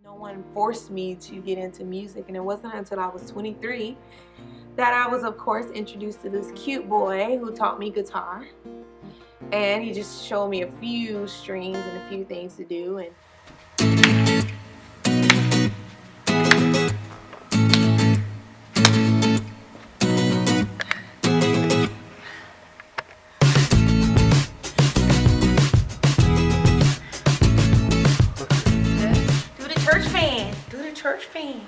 No one forced me to get into music, and it wasn't until I was 23 that I was, of course, introduced to this cute boy who taught me guitar. And he just showed me a few strings and a few things to do. And do the church fan, do the church fan.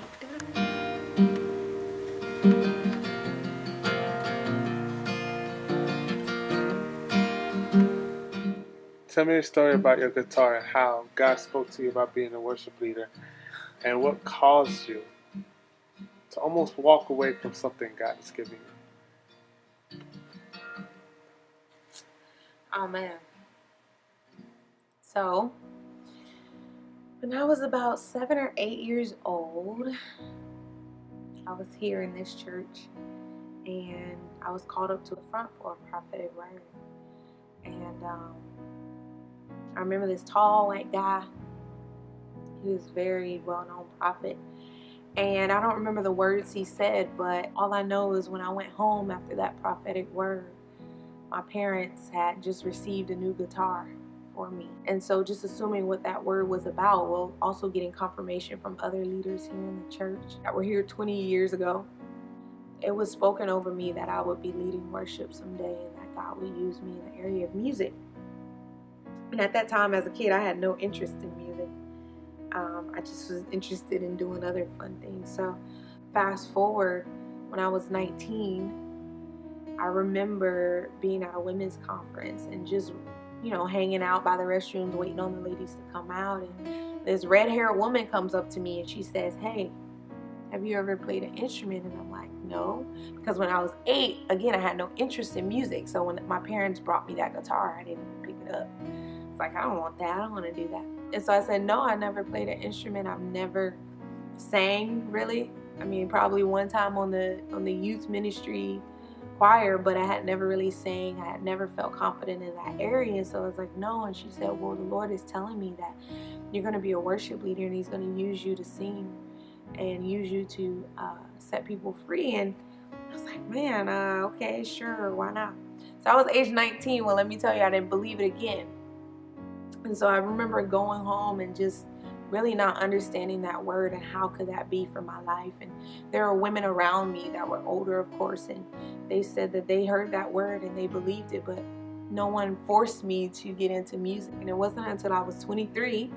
Tell me a story about your guitar and how God spoke to you about being a worship leader and what caused you to almost walk away from something God is giving you. Oh man. So, when I was about 7 or 8 years old, I was here in this church and I was called up to the front for a prophetic word. And I remember this tall white guy. He was a very well-known prophet. And I don't remember the words he said, but all I know is when I went home after that prophetic word, my parents had just received a new guitar for me. And so just assuming what that word was about, well, also getting confirmation from other leaders here in the church that were here 20 years ago, it was spoken over me that I would be leading worship someday and that God would use me in the area of music. And at that time as a kid, I had no interest in music. I just was interested in doing other fun things. So fast forward, when I was 19, I remember being at a women's conference and just, hanging out by the restrooms, waiting on the ladies to come out. And this red-haired woman comes up to me and she says, "Hey, have you ever played an instrument?" And I'm like, "No," because when I was 8, again, I had no interest in music. So when my parents brought me that guitar, I didn't even pick it up. It's like, I don't want that. I don't want to do that. And so I said, "No, I never played an instrument. I've never sang, really. I mean, probably one time on the youth ministry choir, but I had never really sang. I had never felt confident in that area." And so I was like, "No." And she said, "Well, the Lord is telling me that you're going to be a worship leader and he's going to use you to sing and use you to set people free." And I was like, man, okay, sure, why not? So I was age 19. Well, let me tell you, I didn't believe it again. And so I remember going home and just really not understanding that word and how could that be for my life. And there were women around me that were older, of course, and they said that they heard that word and they believed it, but no one forced me to get into music. And it wasn't until I was 23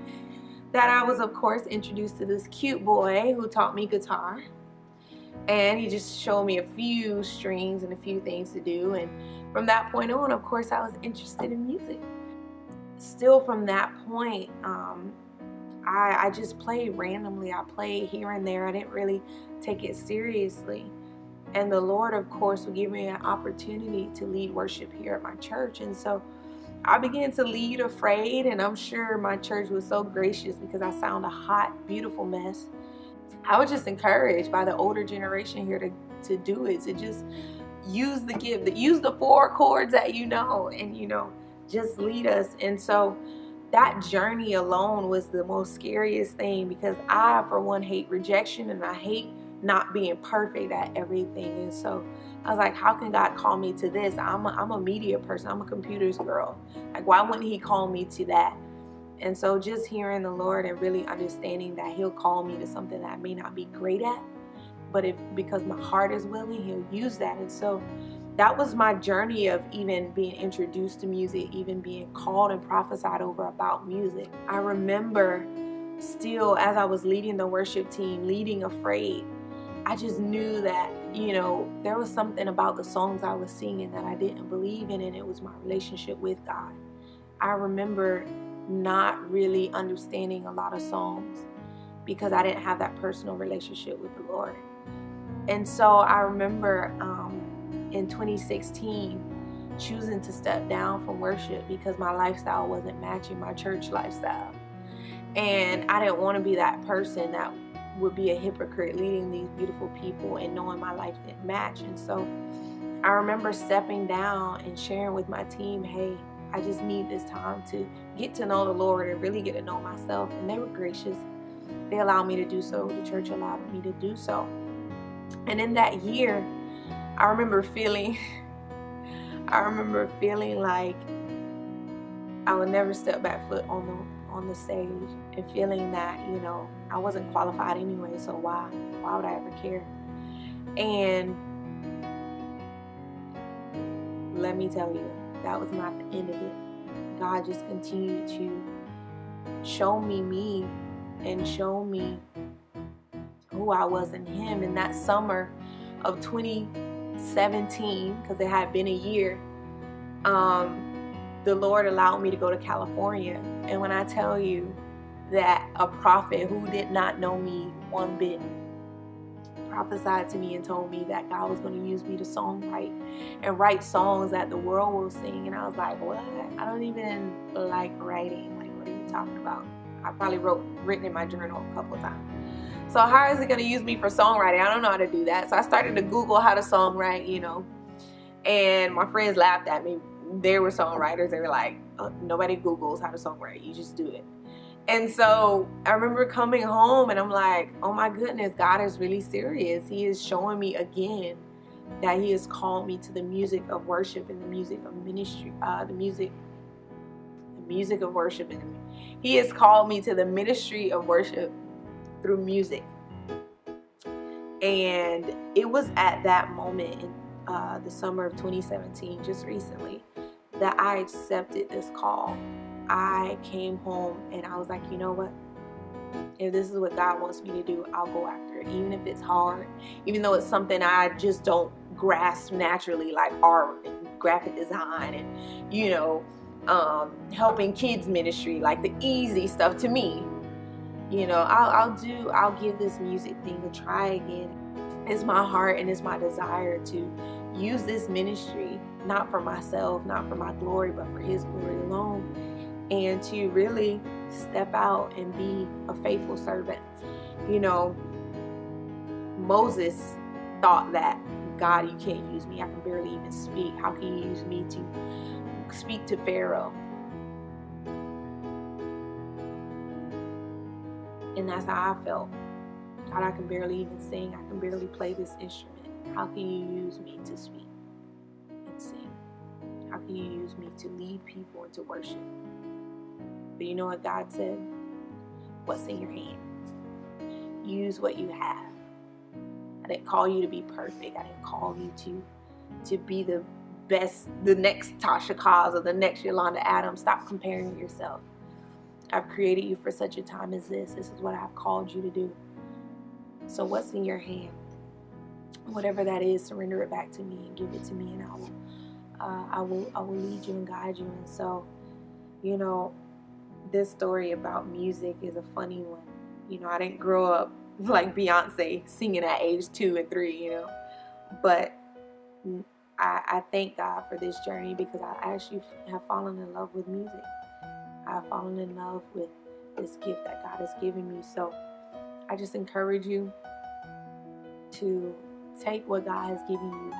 that I was, of course, introduced to this cute boy who taught me guitar. And he just showed me a few strings and a few things to do. And from that point on, of course, I was interested in music. Still from that point, I just played randomly. I played here and there. I didn't really take it seriously. And the Lord, of course, would give me an opportunity to lead worship here at my church. And so I began to lead afraid, and I'm sure my church was so gracious because I sound a hot, beautiful mess. I was just encouraged by the older generation here to do it, to just use the gift, use the 4 chords that and just lead us. And so that journey alone was the most scariest thing because I, for one, hate rejection and I hate not being perfect at everything. And so I was like, how can God call me to this? I'm a media person. I'm a computers girl. Like, why wouldn't he call me to that? And so just hearing the Lord and really understanding that he'll call me to something that I may not be great at, but because my heart is willing, he'll use that. And so that was my journey of even being introduced to music, even being called and prophesied over about music. I remember still, as I was leading the worship team, leading afraid, I just knew that, there was something about the songs I was singing that I didn't believe in, and it was my relationship with God. I remember not really understanding a lot of songs because I didn't have that personal relationship with the Lord. And so I remember in 2016 choosing to step down from worship because my lifestyle wasn't matching my church lifestyle. And I didn't want to be that person that would be a hypocrite leading these beautiful people and knowing my life didn't match. And so I remember stepping down and sharing with my team, hey, I just need this time to get to know the Lord and really get to know myself. And they were gracious. they allowed me to do so. The church allowed me to do so. And in that year, I remember feeling like I would never step back foot on the stage, and feeling that, you know, I wasn't qualified anyway, so why would I ever care? And let me tell you, that was not the end of it. God just continued to show me and show me who I was in him. In that summer of 2017, because it had been a year, the Lord allowed me to go to California. And when I tell you that a prophet who did not know me one bit prophesied to me and told me that God was going to use me to songwrite and write songs that the world will sing, and I was like, what? I don't even like writing. Like, what are you talking about? I probably written in my journal a couple of times. So how is it going to use me for songwriting? I don't know how to do that. So I started to Google how to songwrite, you know, and my friends laughed at me. They were songwriters. They were like, oh, nobody Googles how to songwrite. You just do it. And so I remember coming home and I'm like, oh my goodness, God is really serious. He is showing me again that he has called me to the music of worship and the music of ministry, the music of worship. And he has called me to the ministry of worship through music. And it was at that moment in the summer of 2017, just recently, that I accepted this call. I came home and I was like, you know what? If this is what God wants me to do, I'll go after it. Even if it's hard, even though it's something I just don't grasp naturally, like art and graphic design and, you know, helping kids ministry, like the easy stuff to me. You know, I'll give this music thing a try again. It's my heart and it's my desire to use this ministry, not for myself, not for my glory, but for his glory alone. And to really step out and be a faithful servant. You know, Moses thought that, God, you can't use me. I can barely even speak. How can you use me to speak to Pharaoh? And that's how I felt. God, I can barely even sing. I can barely play this instrument. How can you use me to speak and sing? How can you use me to lead people into worship? But you know what God said? What's in your hand? Use what you have. I didn't call you to be perfect. I didn't call you to be the best, the next Tasha Cobbs or the next Yolanda Adams. Stop comparing yourself. I've created you for such a time as this. This is what I've called you to do. So what's in your hand? Whatever that is, surrender it back to me and give it to me, and I will lead you and guide you. And so, you know, this story about music is a funny one. You know, I didn't grow up like Beyonce singing at age 2 and 3, you know, but I thank God for this journey, because I actually have fallen in love with music. I've fallen in love with this gift that God has given me. So I just encourage you to take what God has given you